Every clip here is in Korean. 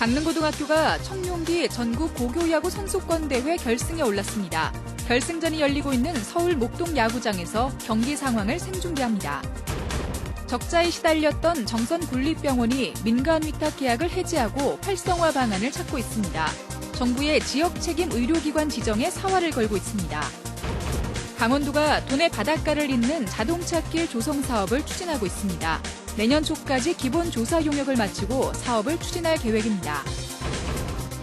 강릉고등학교가 청룡기 전국 고교야구 선수권대회 결승에 올랐습니다. 결승전이 열리고 있는 서울 목동 야구장에서 경기 상황을 생중계합니다. 적자에 시달렸던 정선군립병원이 민간 위탁 계약을 해지하고 활성화 방안을 찾고 있습니다. 정부의 지역 책임 의료기관 지정에 사활을 걸고 있습니다. 강원도가 도내 바닷가를 잇는 자동차길 조성 사업을 추진하고 있습니다. 내년 초까지 기본 조사 용역을 마치고 사업을 추진할 계획입니다.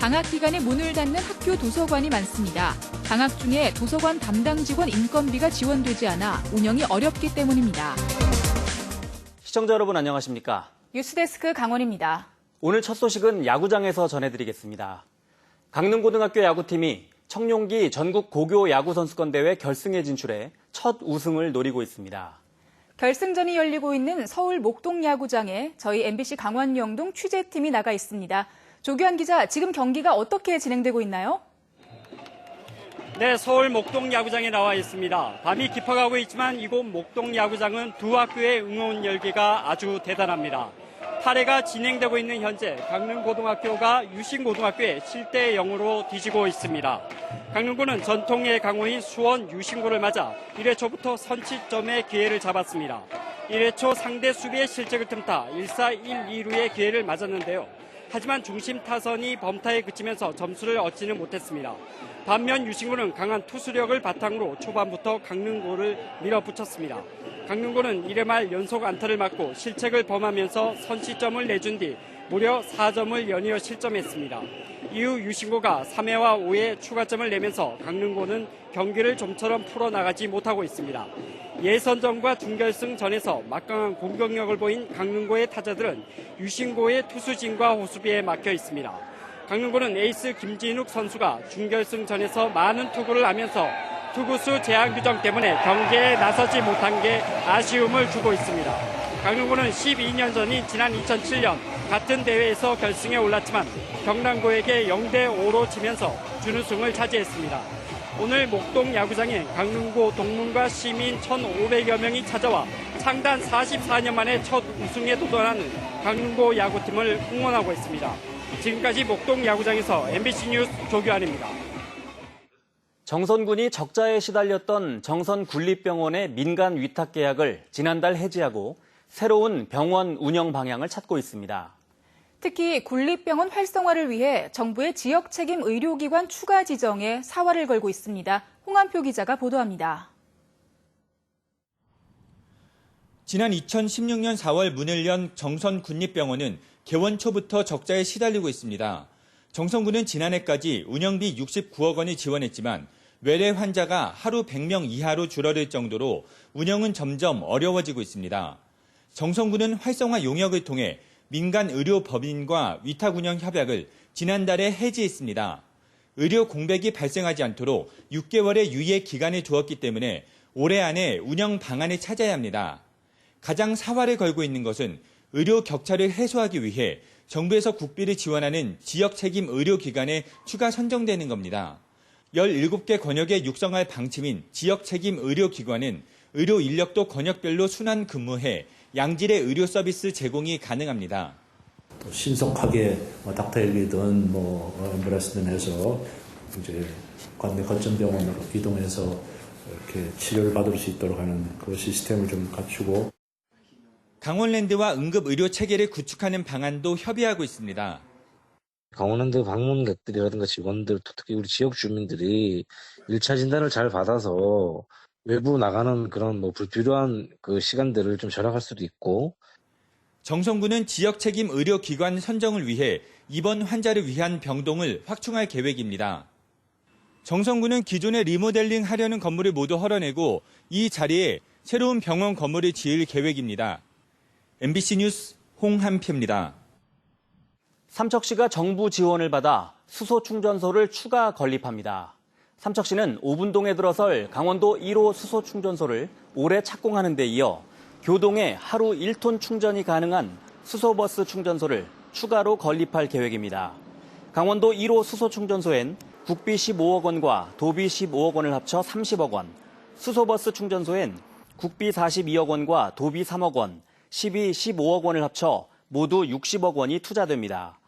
방학 기간에 문을 닫는 학교 도서관이 많습니다. 방학 중에 도서관 담당 직원 인건비가 지원되지 않아 운영이 어렵기 때문입니다. 시청자 여러분 안녕하십니까? 뉴스데스크 강원입니다. 오늘 첫 소식은 야구장에서 전해드리겠습니다. 강릉고등학교 야구팀이 청룡기 전국 고교 야구 선수권대회 결승에 진출해 첫 우승을 노리고 있습니다. 결승전이 열리고 있는 서울 목동 야구장에 저희 MBC 강원 영동 취재팀이 나가 있습니다. 조규환 기자, 지금 경기가 어떻게 진행되고 있나요? 네, 서울 목동 야구장에 나와 있습니다. 밤이 깊어가고 있지만 이곳 목동 야구장은 두 학교의 응원 열기가 아주 대단합니다. 8회가 진행되고 있는 현재 강릉고등학교가 유신고등학교에 7대 0으로 뒤지고 있습니다. 강릉고는 전통의 강호인 수원 유신고를 맞아 1회 초부터 선취점의 기회를 잡았습니다. 1회 초 상대 수비의 실책을 틈타 1사 1-2루의 기회를 맞았는데요. 하지만 중심 타선이 범타에 그치면서 점수를 얻지는 못했습니다. 반면 유신고는 강한 투수력을 바탕으로 초반부터 강릉고를 밀어붙였습니다. 강릉고는 1회 말 연속 안타를 맞고 실책을 범하면서 선취점을 내준 뒤 무려 4점을 연이어 실점했습니다. 이후 유신고가 3회와 5회 추가점을 내면서 강릉고는 경기를 좀처럼 풀어나가지 못하고 있습니다. 예선전과 준결승전에서 막강한 공격력을 보인 강릉고의 타자들은 유신고의 투수진과 호수비에 막혀 있습니다. 강릉고는 에이스 김진욱 선수가 준결승전에서 많은 투구를 하면서 투구수 제한 규정 때문에 경기에 나서지 못한 게 아쉬움을 주고 있습니다. 강릉고는 12년 전인 지난 2007년 같은 대회에서 결승에 올랐지만 경남고에게 0대5로 지면서 준우승을 차지했습니다. 오늘 목동 야구장에 강릉고 동문과 시민 1,500여 명이 찾아와 창단 44년 만에 첫 우승에 도전하는 강릉고 야구팀을 응원하고 있습니다. 지금까지 목동 야구장에서 MBC 뉴스 조규환입니다. 정선군이 적자에 시달렸던 정선군립병원의 민간 위탁 계약을 지난달 해지하고 새로운 병원 운영 방향을 찾고 있습니다. 특히 군립병원 활성화를 위해 정부의 지역 책임 의료기관 추가 지정에 사활을 걸고 있습니다. 홍한표 기자가 보도합니다. 지난 2016년 4월 문을 연 정선군립병원은 개원 초부터 적자에 시달리고 있습니다. 정선군은 지난해까지 운영비 69억 원을 지원했지만 외래 환자가 하루 100명 이하로 줄어들 정도로 운영은 점점 어려워지고 있습니다. 정선군은 활성화 용역을 통해 민간 의료법인과 위탁 운영 협약을 지난달에 해지했습니다. 의료 공백이 발생하지 않도록 6개월의 유예 기간을 두었기 때문에 올해 안에 운영 방안을 찾아야 합니다. 가장 사활을 걸고 있는 것은 의료 격차를 해소하기 위해 정부에서 국비를 지원하는 지역 책임 의료기관에 추가 선정되는 겁니다. 17개 권역에 육성할 방침인 지역 책임 의료기관은 의료 인력도 권역별로 순환 근무해 양질의 의료 서비스 제공이 가능합니다. 또 신속하게 닥터 헬기든 앰뷸런스든 해서 이제 관내 거점병원으로 이동해서 이렇게 치료를 받을 수 있도록 하는 그 시스템을 좀 갖추고 강원랜드와 응급의료 체계를 구축하는 방안도 협의하고 있습니다. 강원랜드 방문객들이라든가 직원들, 특히 우리 지역 주민들이 1차 진단을 잘 받아서 외부 나가는 그런 불필요한 그 시간들을 좀 절약할 수도 있고. 정선군은 지역 책임 의료기관 선정을 위해 입원 환자를 위한 병동을 확충할 계획입니다. 정선군은 기존에 리모델링 하려는 건물을 모두 헐어내고 이 자리에 새로운 병원 건물을 지을 계획입니다. MBC 뉴스 홍한표입니다. 삼척시가 정부 지원을 받아 수소 충전소를 추가 건립합니다. 삼척시는 오분동에 들어설 강원도 1호 수소 충전소를 올해 착공하는 데 이어 교동에 하루 1톤 충전이 가능한 수소버스 충전소를 추가로 건립할 계획입니다. 강원도 1호 수소 충전소엔 국비 15억 원과 도비 15억 원을 합쳐 30억 원, 수소버스 충전소엔 국비 42억 원과 도비 3억 원, 시비 15억 원을 합쳐 모두 60억 원이 투자됩니다.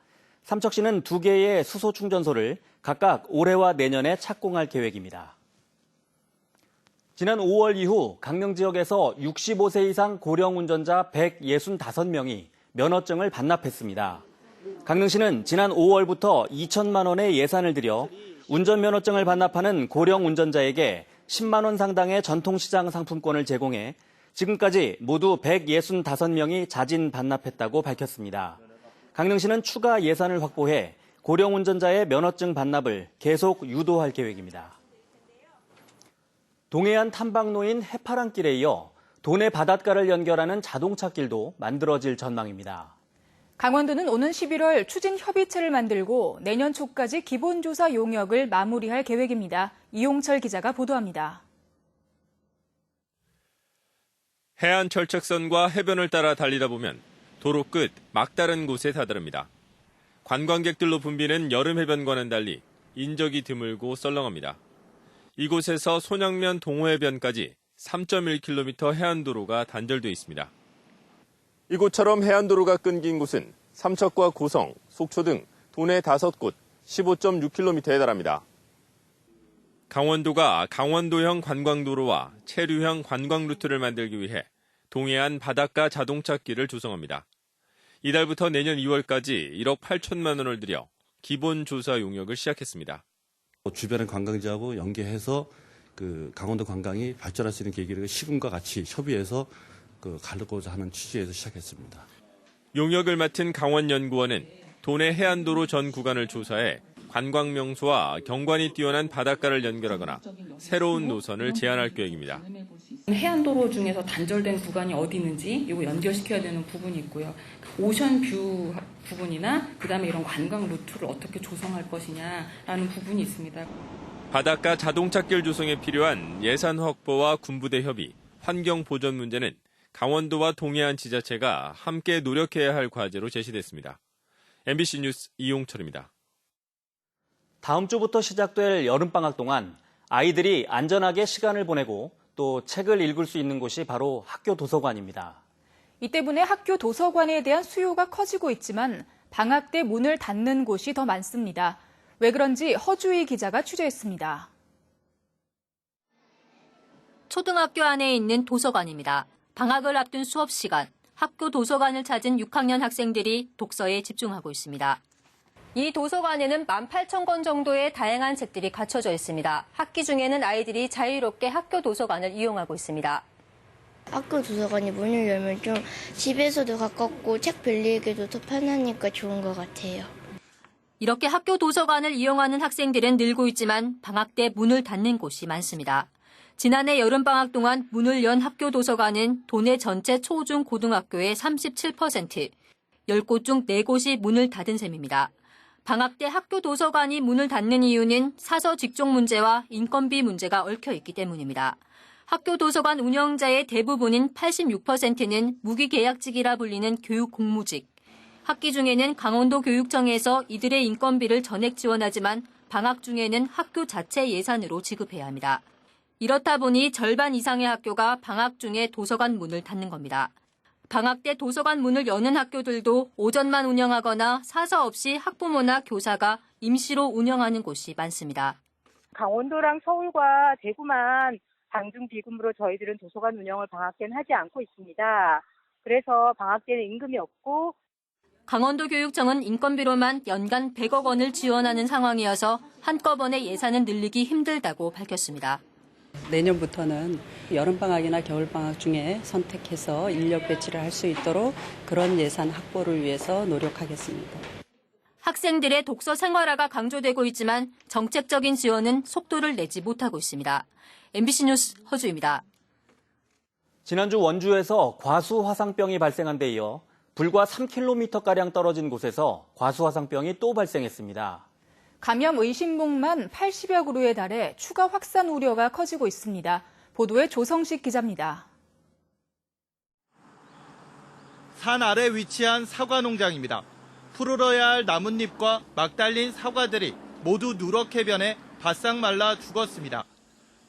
삼척시는 2개의 수소 충전소를 각각 올해와 내년에 착공할 계획입니다. 지난 5월 이후 강릉 지역에서 65세 이상 고령 운전자 165명이 면허증을 반납했습니다. 강릉시는 지난 5월부터 2천만 원의 예산을 들여 운전면허증을 반납하는 고령 운전자에게 10만 원 상당의 전통시장 상품권을 제공해 지금까지 모두 165명이 자진 반납했다고 밝혔습니다. 강릉시는 추가 예산을 확보해 고령 운전자의 면허증 반납을 계속 유도할 계획입니다. 동해안 탐방로인 해파랑길에 이어 도내 바닷가를 연결하는 자동차길도 만들어질 전망입니다. 강원도는 오는 11월 추진협의체를 만들고 내년 초까지 기본조사 용역을 마무리할 계획입니다. 이용철 기자가 보도합니다. 해안 철책선과 해변을 따라 달리다 보면 도로 끝 막다른 곳에 다다릅니다. 관광객들로 붐비는 여름 해변과는 달리 인적이 드물고 썰렁합니다. 이곳에서 손양면 동호해변까지 3.1km 해안도로가 단절돼 있습니다. 이곳처럼 해안도로가 끊긴 곳은 삼척과 고성, 속초 등 도내 5곳 15.6km에 달합니다. 강원도가 강원도형 관광도로와 체류형 관광 루트를 만들기 위해 동해안 바닷가 자동차길을 조성합니다. 이달부터 내년 2월까지 1억 8천만 원을 들여 기본 조사 용역을 시작했습니다. 주변의 관광지하고 연계해서 강원도 관광이 발전할 수 있는 계기를 시군과 같이 협의해서 가려고자 하는 취지에서 시작했습니다. 용역을 맡은 강원연구원은 도내 해안도로 전 구간을 조사해 관광 명소와 경관이 뛰어난 바닷가를 연결하거나 새로운 노선을 제안할 계획입니다. 해안도로 중에서 단절된 구간이 어디 있는지 이거 연결시켜야 되는 부분이 있고요. 오션뷰 부분이나 그다음에 이런 관광 루트를 어떻게 조성할 것이냐라는 부분이 있습니다. 바닷가 자동차길 조성에 필요한 예산 확보와 군부대 협의, 환경 보전 문제는 강원도와 동해안 지자체가 함께 노력해야 할 과제로 제시됐습니다. MBC 뉴스 이용철입니다. 다음 주부터 시작될 여름방학 동안 아이들이 안전하게 시간을 보내고 또 책을 읽을 수 있는 곳이 바로 학교 도서관입니다. 이 때문에 학교 도서관에 대한 수요가 커지고 있지만 방학 때 문을 닫는 곳이 더 많습니다. 왜 그런지 허주희 기자가 취재했습니다. 초등학교 안에 있는 도서관입니다. 방학을 앞둔 수업 시간, 학교 도서관을 찾은 6학년 학생들이 독서에 집중하고 있습니다. 이 도서관에는 18,000권 정도의 다양한 책들이 갖춰져 있습니다. 학기 중에는 아이들이 자유롭게 학교 도서관을 이용하고 있습니다. 학교 도서관이 문을 열면 좀 집에서도 가깝고 책 빌리기도 더 편하니까 좋은 것 같아요. 이렇게 학교 도서관을 이용하는 학생들은 늘고 있지만 방학 때 문을 닫는 곳이 많습니다. 지난해 여름방학 동안 문을 연 학교 도서관은 도내 전체 초, 중, 고등학교의 37%, 10곳 중 4곳이 문을 닫은 셈입니다. 방학 때 학교 도서관이 문을 닫는 이유는 사서 직종 문제와 인건비 문제가 얽혀 있기 때문입니다. 학교 도서관 운영자의 대부분인 86%는 무기계약직이라 불리는 교육 공무직. 학기 중에는 강원도 교육청에서 이들의 인건비를 전액 지원하지만 방학 중에는 학교 자체 예산으로 지급해야 합니다. 이렇다 보니 절반 이상의 학교가 방학 중에 도서관 문을 닫는 겁니다. 방학 때 도서관 문을 여는 학교들도 오전만 운영하거나 사서 없이 학부모나 교사가 임시로 운영하는 곳이 많습니다. 강원도랑 서울과 대구만 방중 비금으로 저희들은 도서관 운영을 방학 때는 하지 않고 있습니다. 그래서 방학 때는 임금이 없고 강원도 교육청은 인건비로만 연간 100억 원을 지원하는 상황이어서 한꺼번에 예산을 늘리기 힘들다고 밝혔습니다. 내년부터는 여름방학이나 겨울방학 중에 선택해서 인력 배치를 할 수 있도록 그런 예산 확보를 위해서 노력하겠습니다. 학생들의 독서 생활화가 강조되고 있지만 정책적인 지원은 속도를 내지 못하고 있습니다. MBC 뉴스 허주입니다. 지난주 원주에서 과수화상병이 발생한 데 이어 불과 3km가량 떨어진 곳에서 과수화상병이 또 발생했습니다. 감염 의심목만 80여 그루에 달해 추가 확산 우려가 커지고 있습니다. 보도에 조성식 기자입니다. 산 아래 위치한 사과 농장입니다. 푸르러야 할 나뭇잎과 막 달린 사과들이 모두 누렇게 변해 바싹 말라 죽었습니다.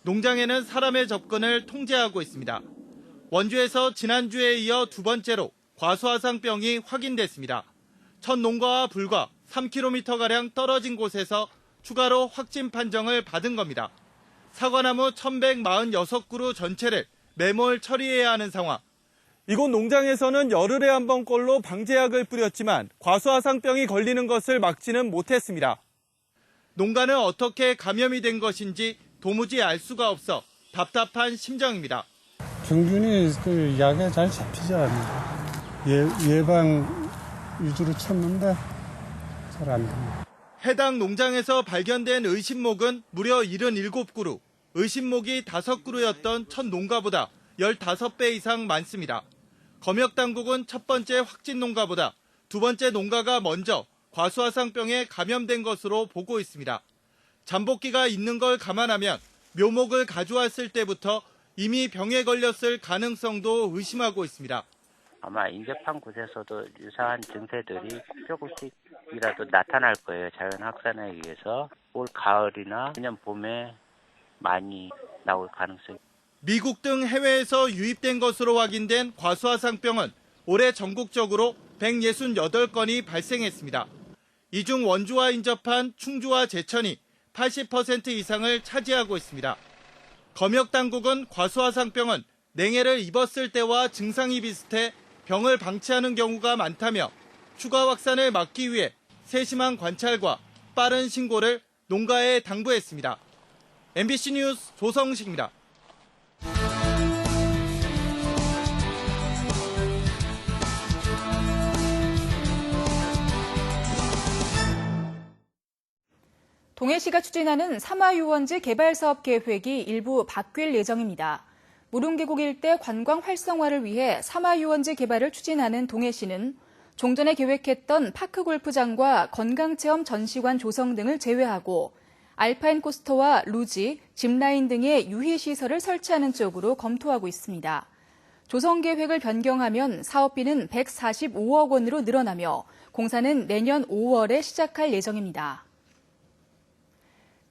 농장에는 사람의 접근을 통제하고 있습니다. 원주에서 지난주에 이어 두 번째로 과수화상병이 확인됐습니다. 첫 농가와 불과 3km가량 떨어진 곳에서 추가로 확진 판정을 받은 겁니다. 사과나무 1146그루 전체를 매몰 처리해야 하는 상황. 이곳 농장에서는 열흘에 한 번꼴로 방제약을 뿌렸지만 과수화상병이 걸리는 것을 막지는 못했습니다. 농가는 어떻게 감염이 된 것인지 도무지 알 수가 없어 답답한 심정입니다. 병균이 그 약에 잘 잡히지 않아요. 예방 위주로 쳤는데 잘 안 됩니다. 해당 농장에서 발견된 의심목은 무려 77그루, 의심목이 5그루였던 첫 농가보다 15배 이상 많습니다. 검역당국은 첫 번째 확진 농가보다 두 번째 농가가 먼저 과수화상병에 감염된 것으로 보고 있습니다. 잠복기가 있는 걸 감안하면 묘목을 가져왔을 때부터 이미 병에 걸렸을 가능성도 의심하고 있습니다. 아마 인접한 곳에서도 유사한 증세들이 조금씩이라도 나타날 거예요. 자연 확산에 의해서 올 가을이나 내년 봄에 많이 나올 가능성이. 미국 등 해외에서 유입된 것으로 확인된 과수화상병은 올해 전국적으로 168건이 발생했습니다. 이 중 원주와 인접한 충주와 제천이 80% 이상을 차지하고 있습니다. 검역당국은 과수화상병은 냉해를 입었을 때와 증상이 비슷해 병을 방치하는 경우가 많다며 추가 확산을 막기 위해 세심한 관찰과 빠른 신고를 농가에 당부했습니다. MBC 뉴스 조성식입니다. 동해시가 추진하는 삼화유원지 개발사업 계획이 일부 바뀔 예정입니다. 무릉계곡 일대 관광 활성화를 위해 삼화유원지 개발을 추진하는 동해시는 종전에 계획했던 파크골프장과 건강체험 전시관 조성 등을 제외하고 알파인 코스터와 루지, 짚라인 등의 유희시설을 설치하는 쪽으로 검토하고 있습니다. 조성 계획을 변경하면 사업비는 145억 원으로 늘어나며 공사는 내년 5월에 시작할 예정입니다.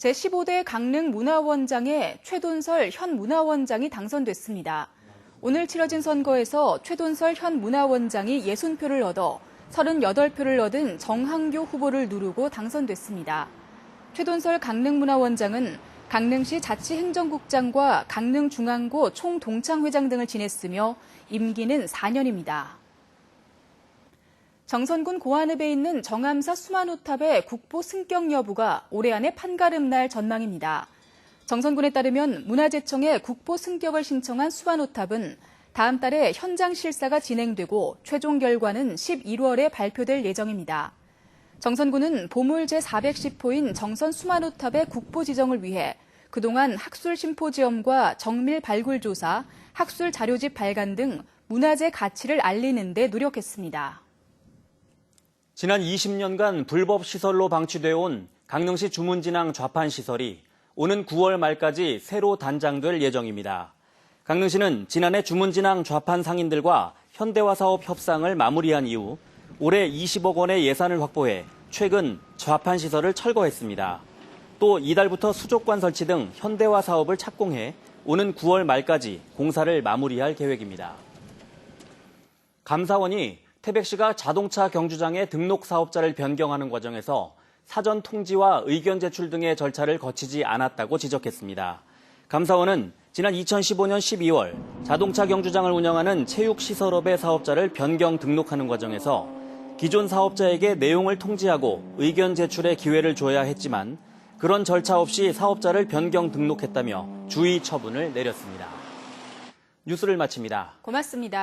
제15대 강릉문화원장에 최돈설 현 문화원장이 당선됐습니다. 오늘 치러진 선거에서 최돈설 현 문화원장이 60표를 얻어 38표를 얻은 정항교 후보를 누르고 당선됐습니다. 최돈설 강릉문화원장은 강릉시 자치행정국장과 강릉중앙고 총동창회장 등을 지냈으며 임기는 4년입니다. 정선군 고한읍에 있는 정암사 수만호탑의 국보 승격 여부가 올해 안에 판가름 날 전망입니다. 정선군에 따르면 문화재청에 국보 승격을 신청한 수만호탑은 다음 달에 현장 실사가 진행되고 최종 결과는 11월에 발표될 예정입니다. 정선군은 보물 제410호인 정선 수만호탑의 국보 지정을 위해 그동안 학술 심포지엄과 정밀 발굴 조사, 학술 자료집 발간 등 문화재 가치를 알리는 데 노력했습니다. 지난 20년간 불법 시설로 방치되어 온 강릉시 주문진항 좌판 시설이 오는 9월 말까지 새로 단장될 예정입니다. 강릉시는 지난해 주문진항 좌판 상인들과 현대화사업 협상을 마무리한 이후 올해 20억 원의 예산을 확보해 최근 좌판 시설을 철거했습니다. 또 이달부터 수족관 설치 등 현대화 사업을 착공해 오는 9월 말까지 공사를 마무리할 계획입니다. 감사원이 태백시가 자동차 경주장의 등록 사업자를 변경하는 과정에서 사전 통지와 의견 제출 등의 절차를 거치지 않았다고 지적했습니다. 감사원은 지난 2015년 12월 자동차 경주장을 운영하는 체육시설업의 사업자를 변경 등록하는 과정에서 기존 사업자에게 내용을 통지하고 의견 제출의 기회를 줘야 했지만 그런 절차 없이 사업자를 변경 등록했다며 주의 처분을 내렸습니다. 뉴스를 마칩니다. 고맙습니다.